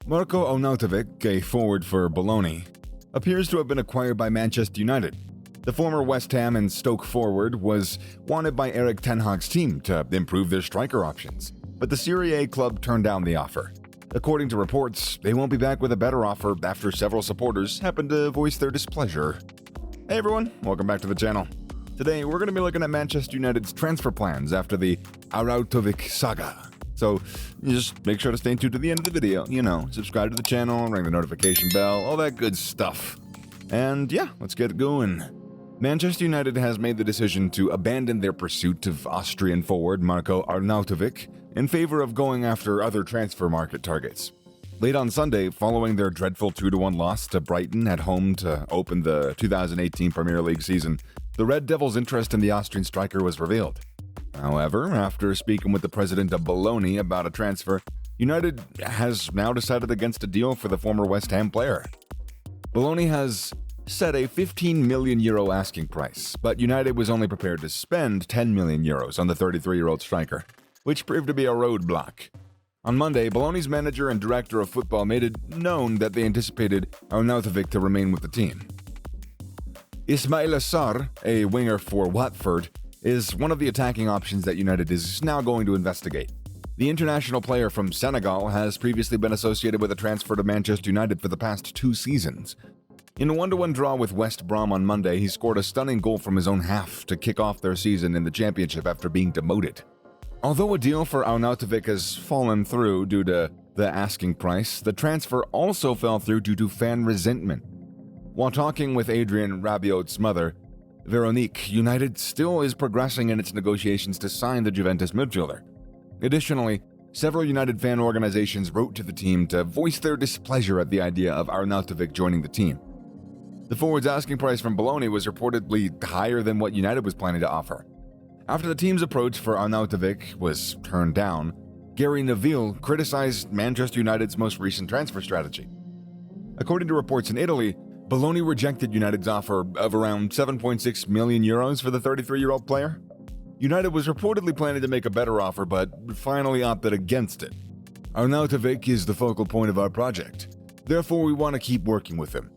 Marko Arnautovic, a forward for Bologna, appears to have been acquired by Manchester United. The former West Ham and Stoke forward was wanted by Erik Ten Hag's team to improve their striker options, but the Serie A club turned down the offer. According to reports, they won't be back with a better offer after several supporters happened to voice their displeasure. Hey everyone, welcome back to the channel. Today we're going to be looking at Manchester United's transfer plans after the Arnautovic saga. So just make sure to stay tuned to the end of the video, subscribe to the channel, ring the notification bell, all that good stuff. And yeah, let's get it going. Manchester United has made the decision to abandon their pursuit of Austrian forward Marko Arnautovic in favor of going after other transfer market targets. Late on Sunday, following their dreadful 2-1 loss to Brighton at home to open the 2018 Premier League season, the Red Devils' interest in the Austrian striker was revealed. However, after speaking with the president of Bologna about a transfer, United has now decided against a deal for the former West Ham player. Bologna has set a €15 million asking price, but United was only prepared to spend €10 million on the 33-year-old striker, which proved to be a roadblock. On Monday, Bologna's manager and director of football made it known that they anticipated Arnautovic to remain with the team. Ismaila Sarr, a winger for Watford, is one of the attacking options that United is now going to investigate. The international player from Senegal has previously been associated with a transfer to Manchester United for the past 2 seasons. In a 1-1 draw with West Brom on Monday, he scored a stunning goal from his own half to kick off their season in the Championship after being demoted. Although a deal for Arnautovic has fallen through due to the asking price, the transfer also fell through due to fan resentment. While talking with Adrien Rabiot's mother, Veronique, United still is progressing in its negotiations to sign the Juventus midfielder. Additionally, several United fan organizations wrote to the team to voice their displeasure at the idea of Arnautovic joining the team. The forward's asking price from Bologna was reportedly higher than what United was planning to offer. After the team's approach for Arnautovic was turned down, Gary Neville criticized Manchester United's most recent transfer strategy. According to reports in Italy, Bologna rejected United's offer of around €7.6 million for the 33-year-old player. United was reportedly planning to make a better offer, but finally opted against it. Arnautovic is the focal point of our project. Therefore, we want to keep working with him,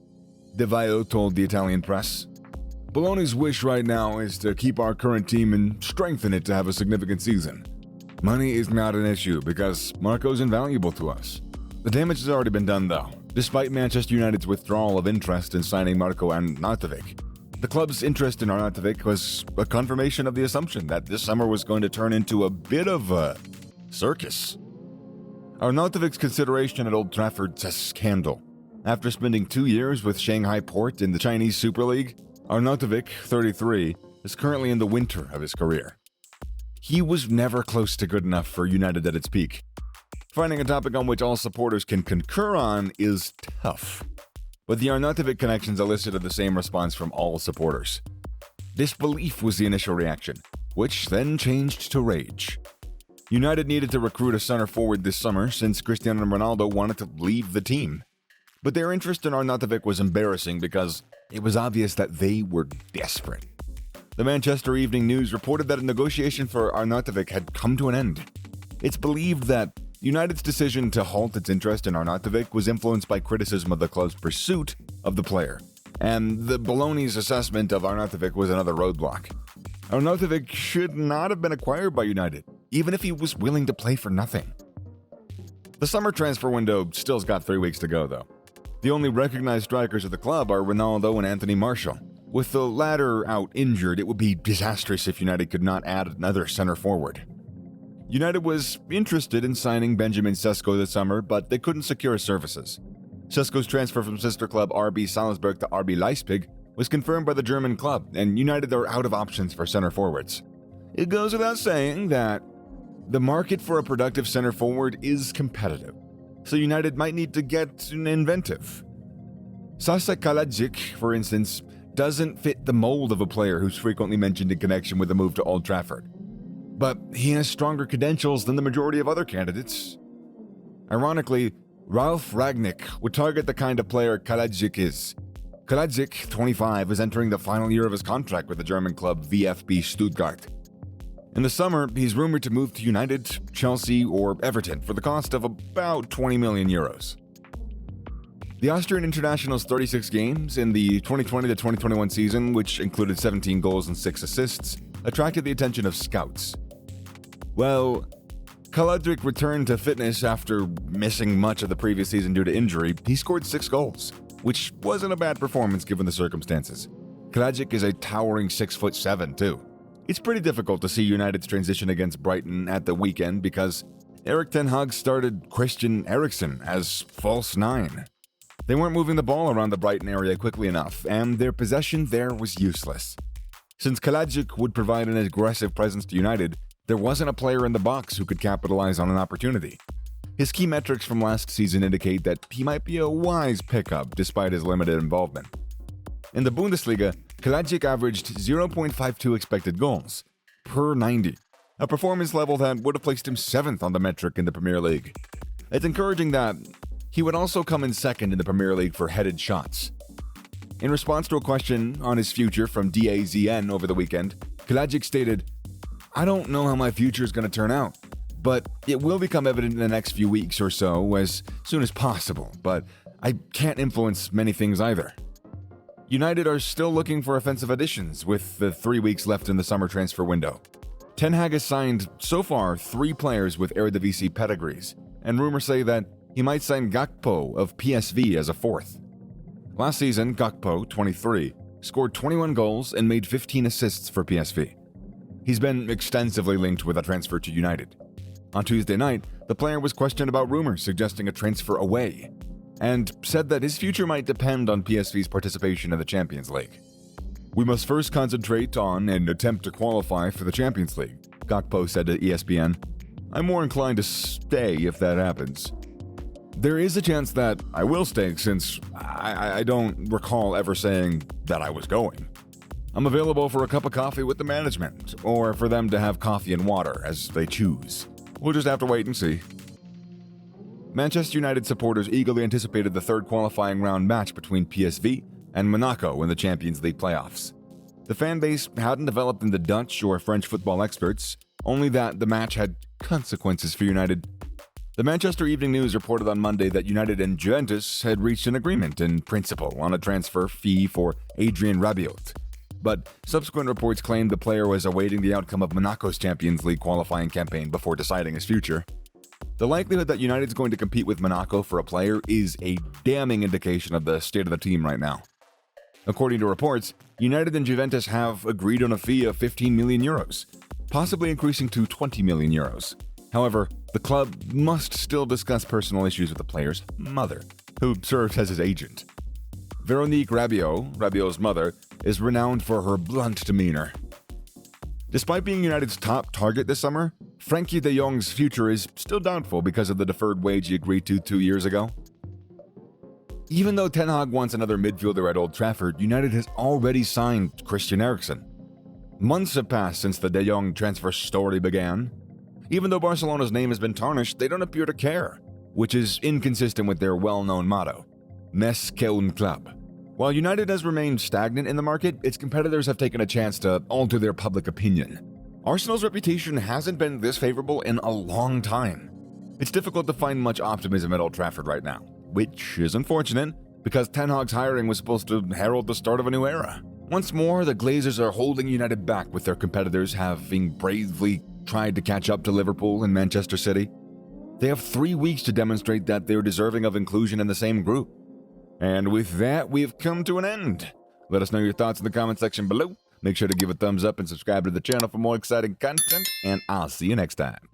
De Vaio told the Italian press. Bologna's wish right now is to keep our current team and strengthen it to have a significant season. Money is not an issue because Marko's invaluable to us. The damage has already been done, though. Despite Manchester United's withdrawal of interest in signing Marko Arnautovic, the club's interest in Arnautovic was a confirmation of the assumption that this summer was going to turn into a bit of a circus. Arnautovic's consideration at Old Trafford's a scandal. After spending 2 years with Shanghai Port in the Chinese Super League, Arnautovic, 33, is currently in the winter of his career. He was never close to good enough for United at its peak. Finding a topic on which all supporters can concur on is tough. But the Arnautovic connections elicited the same response from all supporters. Disbelief was the initial reaction, which then changed to rage. United needed to recruit a center forward this summer since Cristiano Ronaldo wanted to leave the team. But their interest in Arnautovic was embarrassing because it was obvious that they were desperate. The Manchester Evening News reported that a negotiation for Arnautovic had come to an end. It's believed that United's decision to halt its interest in Arnautovic was influenced by criticism of the club's pursuit of the player, and the Bologna's assessment of Arnautovic was another roadblock. Arnautovic should not have been acquired by United, even if he was willing to play for nothing. The summer transfer window still's got 3 weeks to go, though. The only recognized strikers of the club are Ronaldo and Anthony Martial. With the latter out injured, it would be disastrous if United could not add another center forward. United was interested in signing Benjamin Sesko this summer, but they couldn't secure his services. Sesko's transfer from sister club RB Salzburg to RB Leipzig was confirmed by the German club, and United are out of options for center forwards. It goes without saying that the market for a productive center forward is competitive, so United might need to get inventive. Sasa Kalajic, for instance, doesn't fit the mold of a player who's frequently mentioned in connection with the move to Old Trafford. But he has stronger credentials than the majority of other candidates. Ironically, Ralf Rangnick would target the kind of player Kalajic is. Kalajic, 25, is entering the final year of his contract with the German club VfB Stuttgart. In the summer, he's rumored to move to United, Chelsea, or Everton for the cost of about €20 million. The Austrian international's 36 games in the 2020-2021 season, which included 17 goals and 6 assists, attracted the attention of scouts. Well, Kaladrik returned to fitness after missing much of the previous season due to injury. He scored 6 goals, which wasn't a bad performance given the circumstances. Kaladrik is a towering 6'7" too. It's pretty difficult to see United's transition against Brighton at the weekend because Erik ten Hag started Christian Eriksen as false 9. They weren't moving the ball around the Brighton area quickly enough, and their possession there was useless. Since Kaladžić would provide an aggressive presence to United, there wasn't a player in the box who could capitalize on an opportunity. His key metrics from last season indicate that he might be a wise pickup despite his limited involvement. In the Bundesliga, Kaladžić averaged 0.52 expected goals per 90, a performance level that would have placed him 7th on the metric in the Premier League. It's encouraging that he would also come in 2nd in the Premier League for headed shots. In response to a question on his future from DAZN over the weekend, Kaladžić stated, "I don't know how my future is going to turn out, but it will become evident in the next few weeks or so, as soon as possible, but I can't influence many things either." United are still looking for offensive additions with the 3 weeks left in the summer transfer window. Ten Hag has signed so far 3 players with Eredivisie pedigrees, and rumors say that he might sign Gakpo of PSV as a 4th. Last season, Gakpo, 23, scored 21 goals and made 15 assists for PSV. He's been extensively linked with a transfer to United. On Tuesday night, the player was questioned about rumors suggesting a transfer away, and said that his future might depend on PSV's participation in the Champions League. "We must first concentrate on and attempt to qualify for the Champions League," Gakpo said to ESPN. "I'm more inclined to stay if that happens. There is a chance that I will stay since I don't recall ever saying that I was going. I'm available for a cup of coffee with the management, or for them to have coffee and water as they choose. We'll just have to wait and see." Manchester United supporters eagerly anticipated the third qualifying round match between PSV and Monaco in the Champions League playoffs. The fan base hadn't developed into Dutch or French football experts, only that the match had consequences for United. The Manchester Evening News reported on Monday that United and Juventus had reached an agreement in principle on a transfer fee for Adrien Rabiot, but subsequent reports claimed the player was awaiting the outcome of Monaco's Champions League qualifying campaign before deciding his future. The likelihood that United's going to compete with Monaco for a player is a damning indication of the state of the team right now. According to reports, United and Juventus have agreed on a fee of 15 million euros, possibly increasing to 20 million euros. However, the club must still discuss personal issues with the player's mother, who serves as his agent. Veronique Rabiot, Rabiot's mother, is renowned for her blunt demeanor. Despite being United's top target this summer, Frenkie de Jong's future is still doubtful because of the deferred wage he agreed to 2 years ago. Even though Ten Hag wants another midfielder at Old Trafford, United has already signed Christian Eriksen. Months have passed since the de Jong transfer story began. Even though Barcelona's name has been tarnished, they don't appear to care, which is inconsistent with their well-known motto, Més que un club. While United has remained stagnant in the market, its competitors have taken a chance to alter their public opinion. Arsenal's reputation hasn't been this favorable in a long time. It's difficult to find much optimism at Old Trafford right now, which is unfortunate because Ten Hag's hiring was supposed to herald the start of a new era. Once more, the Glazers are holding United back with their competitors having bravely tried to catch up to Liverpool and Manchester City. They have 3 weeks to demonstrate that they're deserving of inclusion in the same group. And with that, we've come to an end. Let us know your thoughts in the comment section below. Make sure to give a thumbs up and subscribe to the channel for more exciting content, and I'll see you next time.